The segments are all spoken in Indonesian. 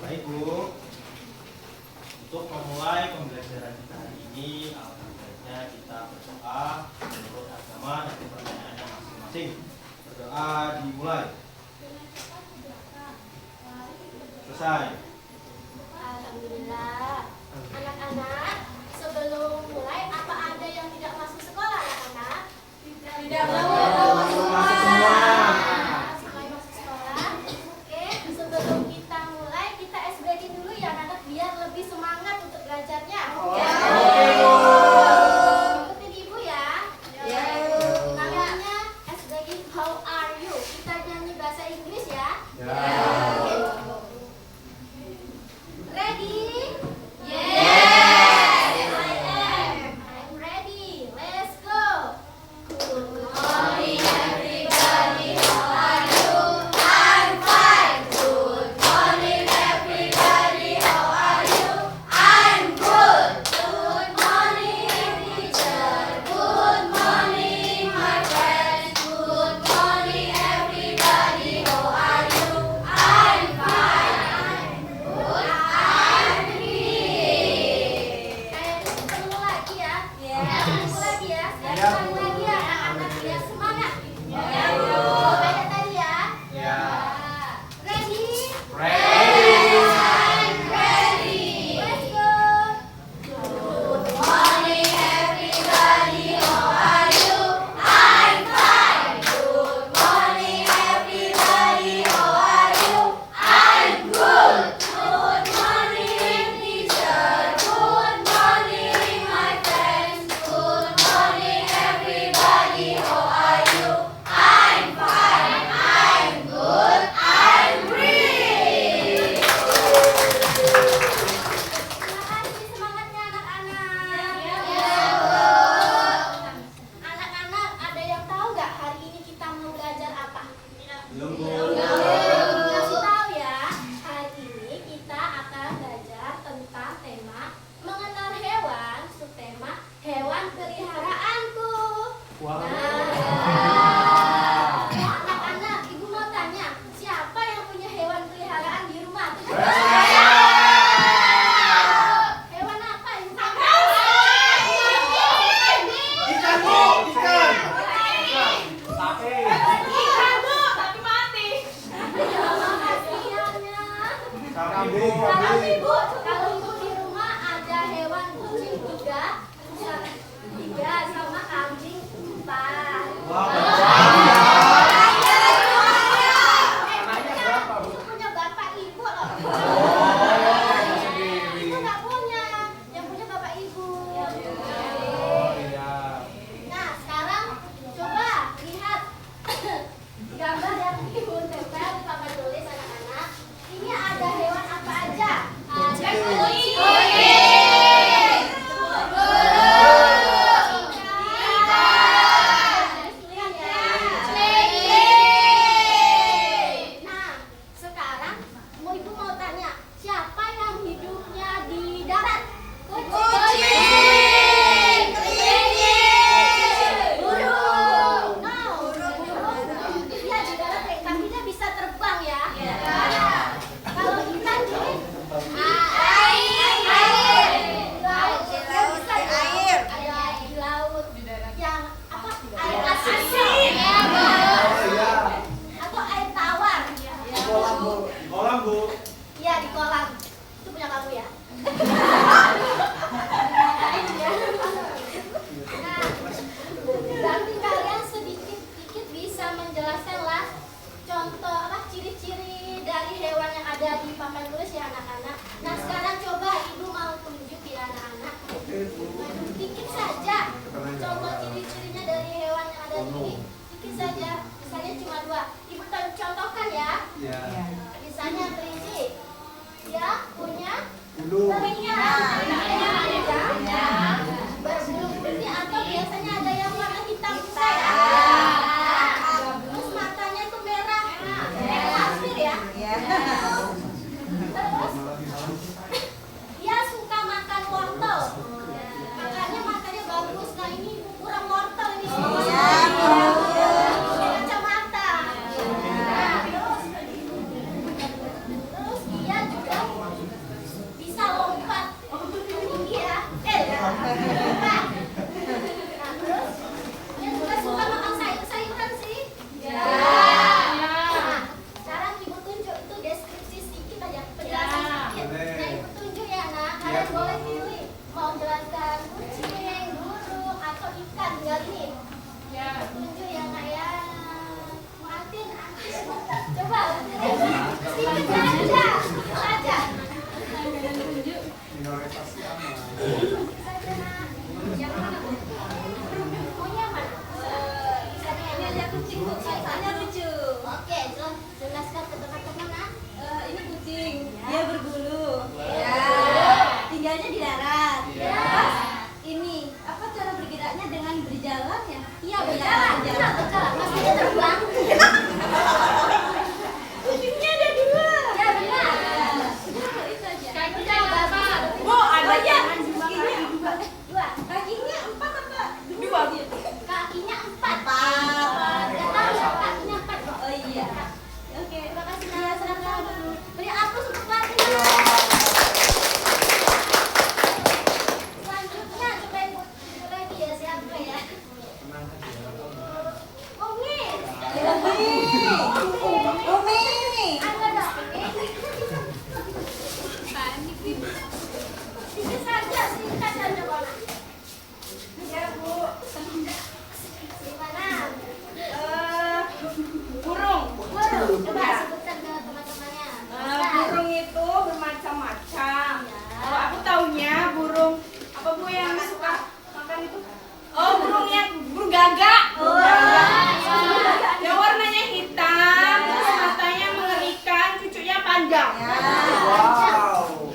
Baik Bu, untuk memulai pembelajaran kita hari ini, alangkah baiknya kita berdoa menurut agama dan pertanyaannya masing-masing. Berdoa dimulai. Selesai. Alhamdulillah. Anak-anak, sebelum mulai, apa ada yang tidak masuk sekolah, anak-anak? Tidak masuk semua. Semuanya masuk sekolah. Oke, sebelum kita mulai, kita SBG dulu ya, anak-anak, biar lebih semangat untuk belajarnya. Oke. Ikutin ibu ya. Namanya SBG How Are You? Kita nyanyi bahasa Inggris ya. Ready? Yes! I am. I'm ready. Let's go. Good morning, everybody. How are you? I'm fine. Good morning, everybody. How are you? I'm good. Good morning, teacher. Good morning, my friends. Good morning, everybody. How are you? I'm fine. Good. Ketemu lagi ya. Ketemu lagi ya. Sekali lagi ya anak-anak biar semangat. Ya Bu. Beda tadi ya. Ya. Ready? Ready. I'm ready. Let's go. Good morning everybody. How are you? I'm fine. Good morning everybody. How are you? I'm good. Good morning teacher. Good morning my friends. Good morning everybody. How are you? I'm fine. I'm good. I'm free. Terima kasih semangatnya anak-anak. Ya Bu. Anak-anak, ada yang tahu nggak hari ini kita mau belajar apa? Belum Bu. Kasih tahu ya, hari ini kita akan belajar tentang tema mengenal hewan, subtema hewan peliharaanku. Wow. Anak-anak, ibu mau tanya, siapa yang punya hewan peliharaan di rumah? Hewan apa ibu? Ikan Bu, ikan. Sapi. Tapi mati. Kasihannya. Sapi Bu. Kalau ibu di rumah ada hewan kucing tiga sama kambing 4. Wow. Punya bapak ibu loh. Ibu nggak punya, yang punya bapak ibu. Oh iya. Nah sekarang coba lihat gambar yang ibu tempel di papan tulis anak-anak. Ini ada hewan apa aja? Ada kucing. Nah, sekarang ibu mau tanya, siapa yang hidupnya di darat? Kucing. Burung. No, burung. Dia di darat kakinya bisa terbang ya. Kalau ikan di laut. Dia bisa di laut. Yang apa? Air asin. Atau air tawar. Kolam Bu. Iya di kolam. Itu punya kamu ya. Nah, berarti kalian sedikit bisa menjelaskanlah contoh apa ciri-ciri dari hewan yang ada di papan tulis ya anak-anak. Nah sekarang coba ibu mau tunjuk ya anak-anak. Dikit saja contoh ciri-cirinya dari hewan yang ada di sini. Dikit saja. Misalnya cuma 2. Ibu contohkan ya. Ya. Misalnya kelinci, dia punya Bulu. telinga.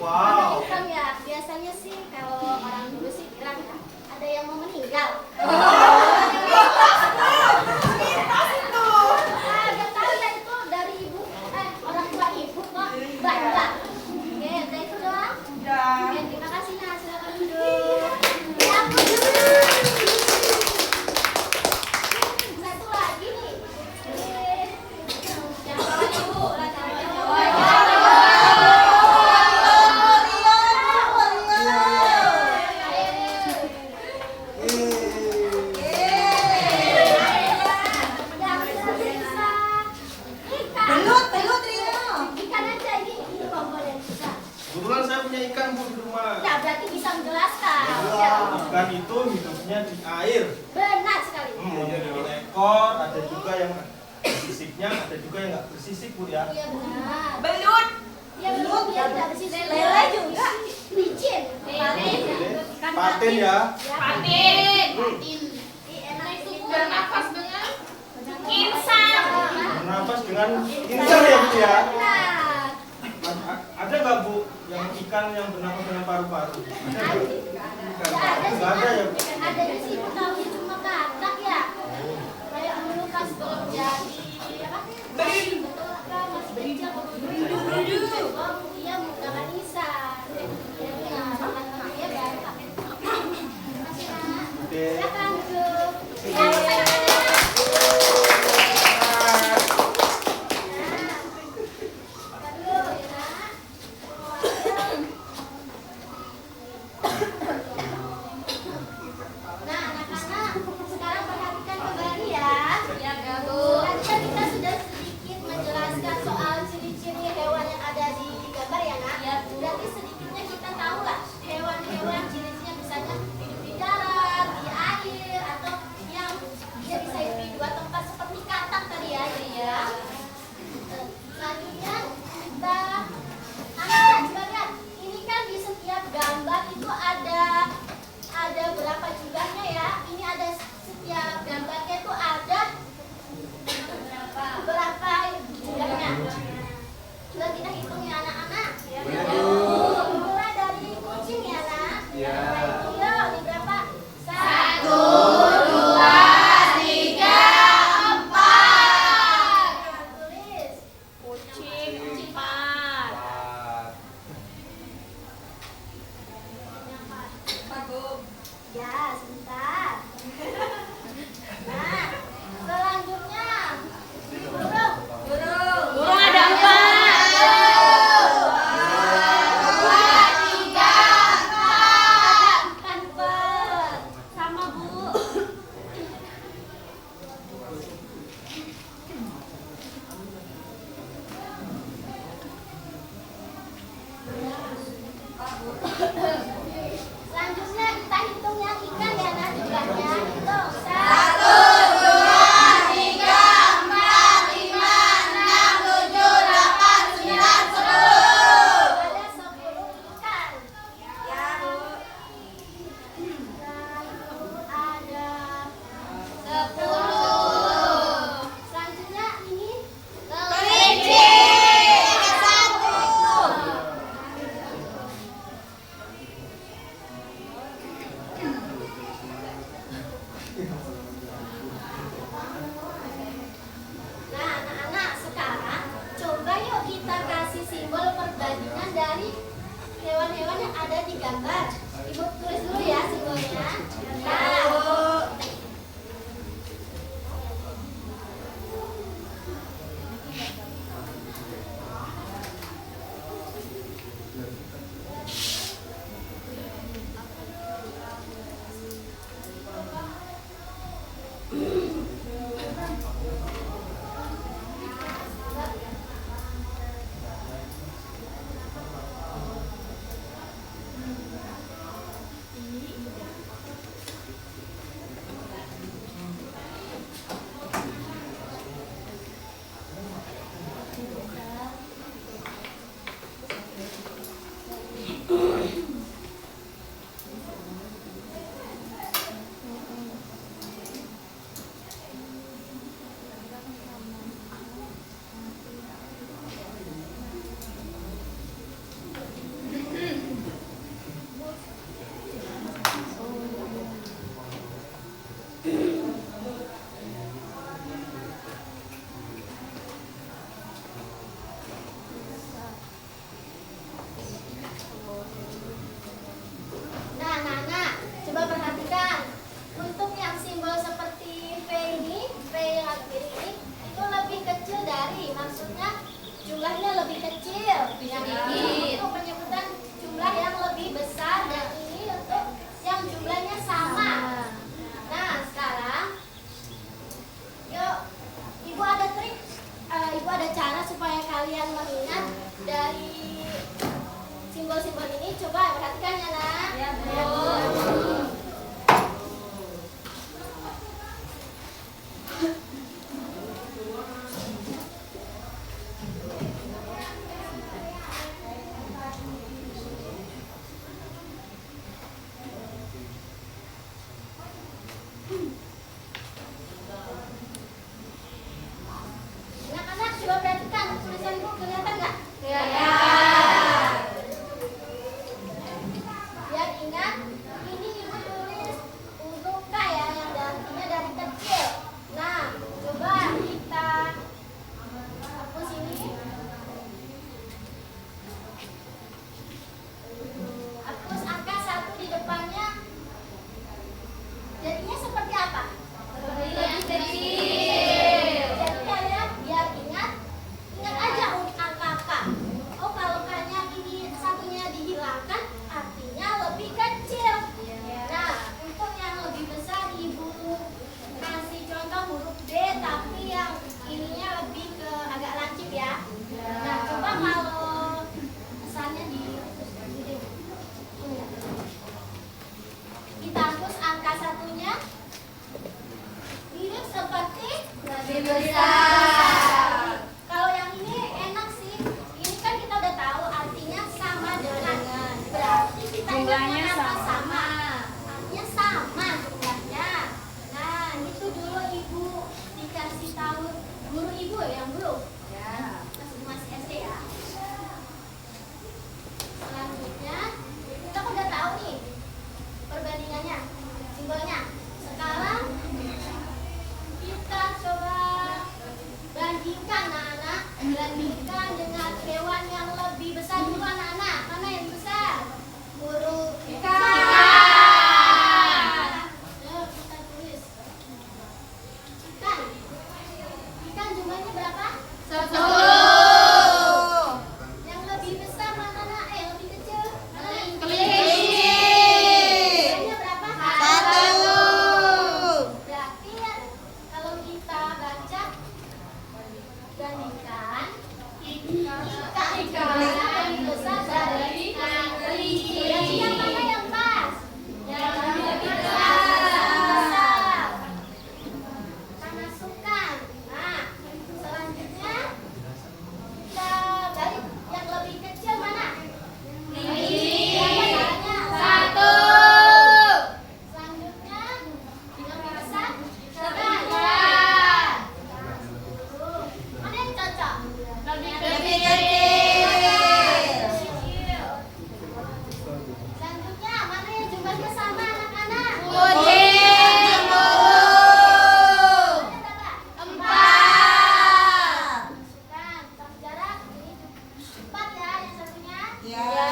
Wow. Hitam ya. Biasanya sih kalau orang dulu sih bilang ya, ada yang mau meninggal. Gak tahu ya itu dari ibu, orang tua ibu kok. Mbak. Oke, udah itu doang. Oke, terima kasih Nah, silakan duduk. Ya, satu lagi nih. Jangan ibu, ikan aja ini komponen bisa. Kebetulan saya punya ikan Bu di rumah. Ya berarti bisa menjelaskan. Ikan itu hidupnya di air. Benar sekali. Jadi ekor, ada juga yang bersisiknya, ada juga yang nggak bersisik Bu ya. Iya benar. Belut. Iya belut ya tidak bersih. Lele juga. Licin. Patin ya. Patin. Enak itu. Bernafas dengan insang. Bernapas dengan insang ya Bu ya. Benar. Ada nggak Bu yang ikan yang bernapas dengan paru-paru? Ada nggak? Nggak ada sih. Nggak ada ya Bu. Ada di sini tahunya cuma katak ya. Kayak dulu pas belum jadi apa? Betul kan masih kecil begitu. Oh iya menggunakan insang. Ya benar. Ya baru pakai. Masih Nak. Silakan duduk. Ya, nah, anak-anak, sekarang perhatikan kembali ya. Tadi kan kita sudah sedikit menjelaskan soal ciri-ciri hewan yang ada di gambar ya, Nak. Berarti sedikitnya kita tahu lah hewan-hewan ciri-cirinya misalnya hidup di darat, di air, atau yang dia bisa hidup di dua tempat seperti katak tadi ya. Selanjutnya kita coba lihat. Ini kan di setiap gambar itu ada berapa jumlahnya ya? Ini ada setiap gambarnya itu ada berapa jumlahnya? Coba kita hitung ya anak-anak. Mulai dari kucing ya Nak. Kita hitung yuk, ini berapa? 1, 2, 3, 4. Tulis. Kucing 4. Ya, sebentar. Nah, selanjutnya burung. Burung ada 4. 2, 3, 4. Sama Bu. Selanjutnya kita hitung yang ikan ya Nak jumlahnya. Hitung. 1, 2, 3, 4, 5, 6, 7, 8, 9, 10. Ada 10 ikan. Ya Bu. Nah, itu ada 10. Selanjutnya ini kelinci. 1. Nah, anak-anak sekarang coba yuk kita kasih simbol perbandingan dari hewan-hewan yang ada di gambar. Ibu tulis dulu ya simbolnya. Nah, Ya.